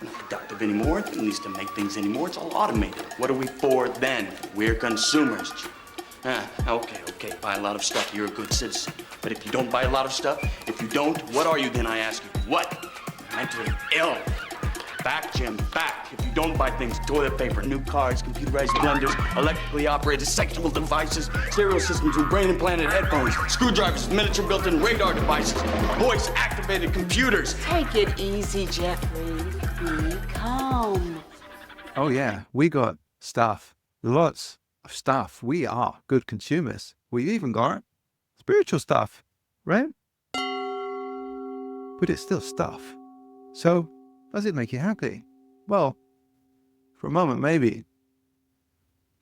We're not productive anymore, at least to make things anymore. It's all automated. What are we for then? We're consumers. Okay, buy a lot of stuff, you're a good citizen. But if you don't buy a lot of stuff, if you don't, what are you then, I ask you? What? Mentally ill. Back, Jim, back. If you don't buy things, toilet paper, new cars, computerized blenders, electrically operated sexual devices, stereo systems with brain-implanted headphones, screwdrivers, miniature built-in radar devices, voice-activated computers. Take it easy, Jeffrey. Be calm. Oh yeah, we got stuff. Lots of stuff. We are good consumers. We've even got spiritual stuff, right? But it's still stuff. So, does it make you happy? Well, for a moment maybe.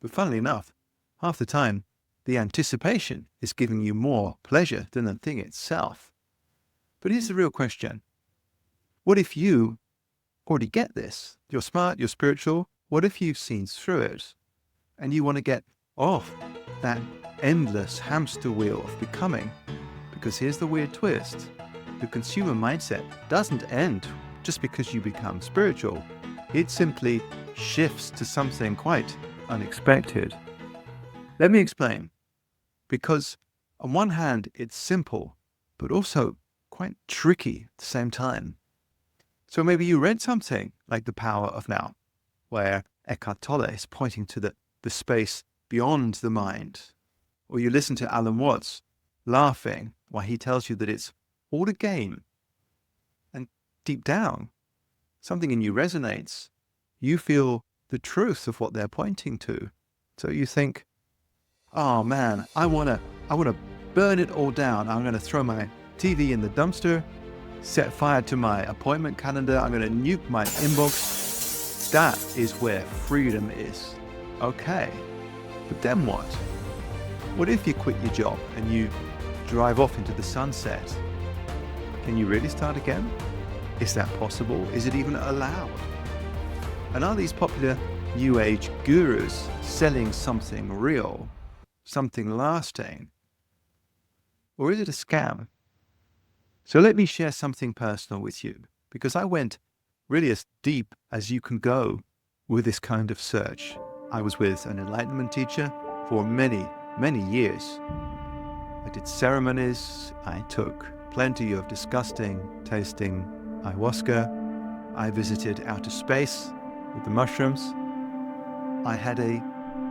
But funnily enough, half the time, the anticipation is giving you more pleasure than the thing itself. But here's the real question. What if you already get this? You're smart, you're spiritual. What if you've seen through it and you want to get off that endless hamster wheel of becoming? Because here's the weird twist. The consumer mindset doesn't end just because you become spiritual. It simply shifts to something quite unexpected. Let me explain. Because on one hand, it's simple, but also quite tricky at the same time. So maybe you read something like The Power of Now, where Eckhart Tolle is pointing to the space beyond the mind. Or you listen to Alan Watts laughing while he tells you that it's all a game. And deep down, something in you resonates. You feel the truth of what they're pointing to. So you think, oh man, I want to burn it all down. I'm going to throw my TV in the dumpster, set fire to my appointment calendar. I'm going to nuke my inbox. That is where freedom is. Okay, but then what? What if you quit your job and you drive off into the sunset? Can you really start again? Is that possible? Is it even allowed? And are these popular New Age gurus selling something real, something lasting? Or is it a scam? So let me share something personal with you, because I went really as deep as you can go with this kind of search. I was with an enlightenment teacher for many, many years. I did ceremonies. I took plenty of disgusting tasting ayahuasca. I visited outer space with the mushrooms. I had a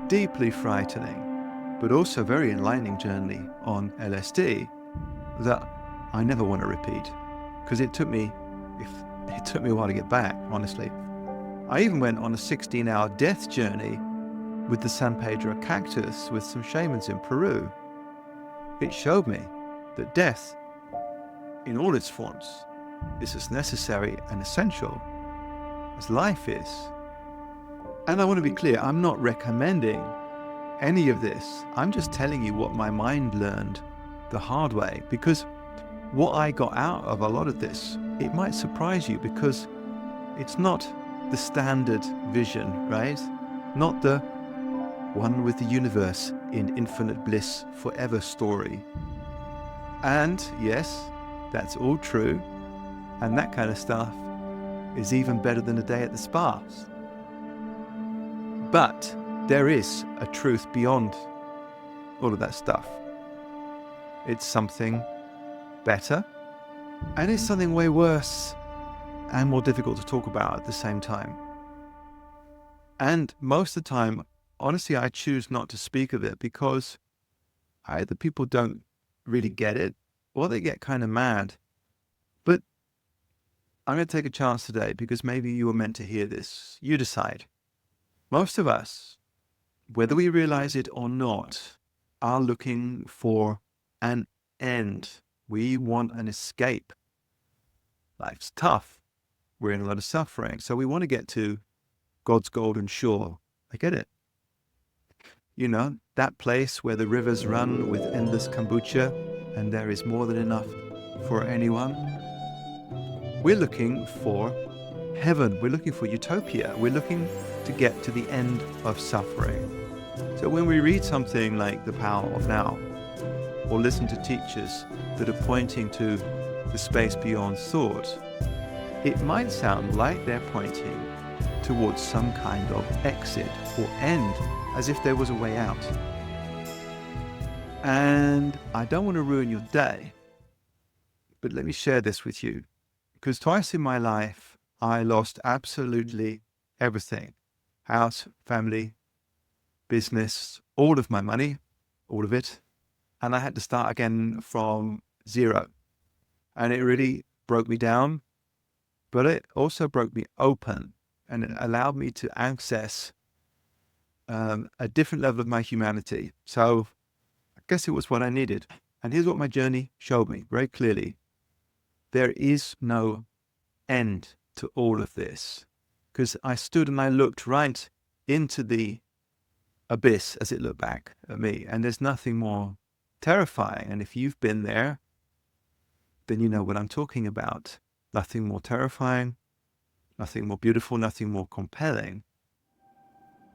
deeply frightening, but also very enlightening journey on LSD that I never want to repeat, because it took me a while to get back, honestly. I even went on a 16-hour death journey with the San Pedro cactus with some shamans in Peru. It showed me that death, in all its forms, is as necessary and essential as life is. And I want to be clear, I'm not recommending any of this. I'm just telling you what my mind learned the hard way, because what I got out of a lot of this, it might surprise you, because it's not the standard vision, right? Not the one with the universe in infinite bliss forever story. And yes, that's all true. And that kind of stuff is even better than a day at the spa. But there is a truth beyond all of that stuff. It's something better, and it's something way worse and more difficult to talk about at the same time. And most of the time, honestly, I choose not to speak of it because either people don't really get it or they get kind of mad. But I'm going to take a chance today because maybe you were meant to hear this. You decide. Most of us, whether we realize it or not, are looking for an end. We want an escape. Life's tough. We're in a lot of suffering. So we want to get to God's golden shore. I get it. You know, that place where the rivers run with endless kombucha and there is more than enough for anyone. We're looking for heaven. We're looking for utopia. We're looking to get to the end of suffering. So when we read something like The Power of Now, or listen to teachers that are pointing to the space beyond thought, it might sound like they're pointing towards some kind of exit or end, as if there was a way out. And I don't want to ruin your day, but let me share this with you. Because twice in my life, I lost absolutely everything. House, family, business, all of my money, all of it. And I had to start again from zero. And it really broke me down, but it also broke me open, and it allowed me to access a different level of my humanity. So I guess it was what I needed. And here's what my journey showed me very clearly. There is no end to all of this, because I stood and I looked right into the abyss as it looked back at me, and there's nothing more terrifying. And if you've been there, then you know what I'm talking about. Nothing more terrifying, nothing more beautiful, nothing more compelling.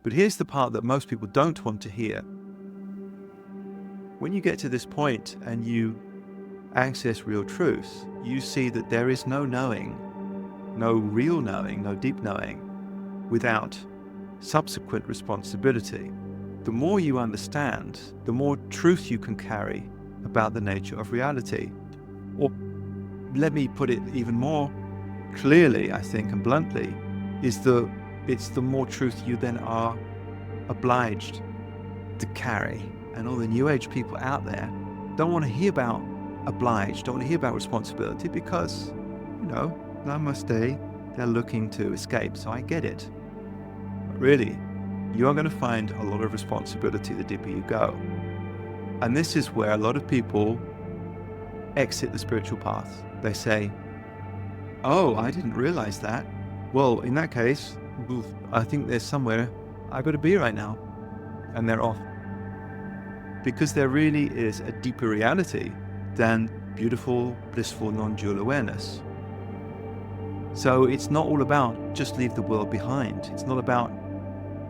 But here's the part that most people don't want to hear. When you get to this point and you access real truth, you see that there is no knowing, no real knowing, no deep knowing, without subsequent responsibility. The more you understand, the more truth you can carry about the nature of reality. Or let me put it even more clearly, I think, and bluntly, it's the more truth you then are obliged to carry. And all the New Age people out there don't want to hear about obliged, don't want to hear about responsibility, because, namaste, they're looking to escape. So I get it. But really, you are going to find a lot of responsibility the deeper you go. And this is where a lot of people exit the spiritual path. They say, oh, I didn't realize that. Well, in that case, I think there's somewhere I got to be right now. And they're off. Because there really is a deeper reality than beautiful, blissful, non-dual awareness. So it's not all about just leave the world behind. It's not about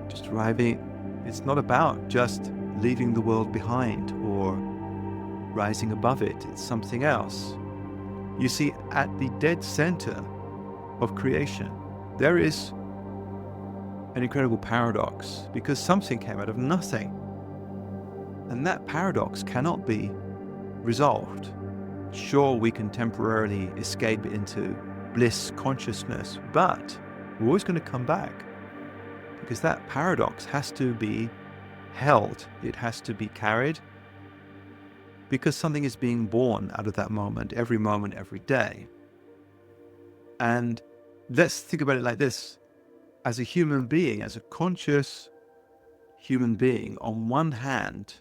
just arriving. It's not about just leaving the world behind or rising above it. It's something else. You see, at the dead center of creation, there is an incredible paradox, because something came out of nothing. And that paradox cannot be resolved. Sure, we can temporarily escape into bliss consciousness, but we're always going to come back, because that paradox has to be held. It has to be carried, because something is being born out of that moment, every day. And let's think about it like this. As a human being, as a conscious human being, on one hand,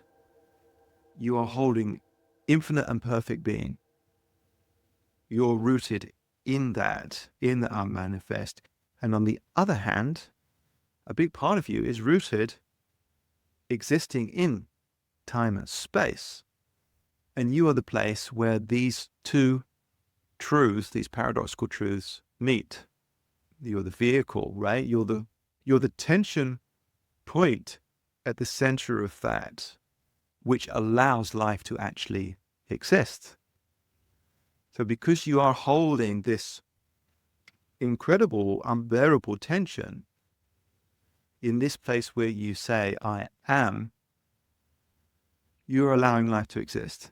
you are holding infinite and perfect being. You're rooted in that, in the unmanifest. And on the other hand, a big part of you is rooted, existing in time and space. And you are the place where these two truths, these paradoxical truths, meet. You're the vehicle, right? You're the tension point at the center of that, which allows life to actually exist. So because you are holding this incredible, unbearable tension in this place where you say, I am, you're allowing life to exist.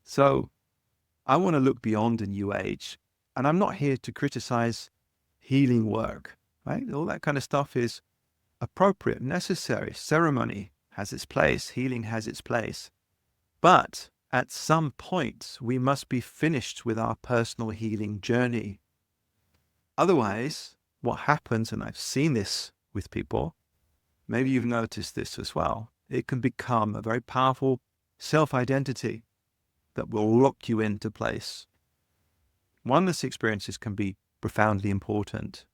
So I want to look beyond the New Age, and I'm not here to criticize healing work, right? All that kind of stuff is appropriate, necessary. Ceremony has its place, healing has its place. But at some point, we must be finished with our personal healing journey. Otherwise, what happens, and I've seen this with people, maybe you've noticed this as well, it can become a very powerful self-identity that will lock you into place. Oneness experiences can be profoundly important,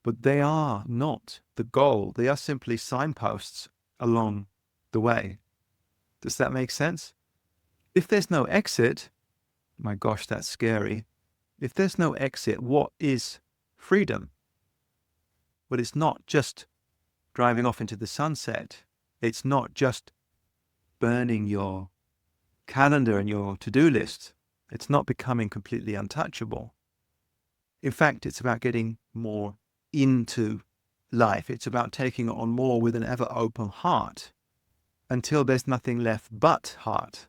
but they are not the goal. They are simply signposts along the way. Does that make sense? If there's no exit, my gosh, that's scary. If there's no exit, what is freedom? Well, it's not just driving off into the sunset. It's not just burning your calendar and your to-do list. It's not becoming completely untouchable. In fact, it's about getting more into life. It's about taking on more with an ever open heart until there's nothing left but heart.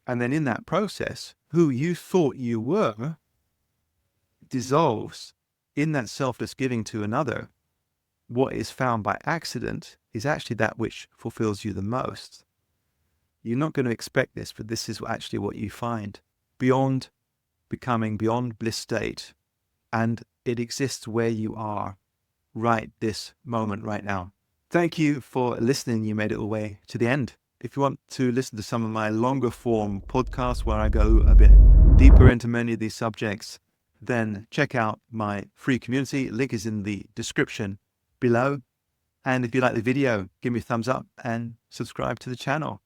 And then in that process, who you thought you were dissolves. In that selfless giving to another, what is found by accident is actually that which fulfills you the most. You're not going to expect this, but this is actually what you find beyond becoming, beyond bliss state. And it exists where you are right this moment, right now. Thank you for listening. You made it all the way to the end. If you want to listen to some of my longer form podcasts where I go a bit deeper into many of these subjects, then check out my free community. Link is in the description below. And if you like the video, give me a thumbs up and subscribe to the channel.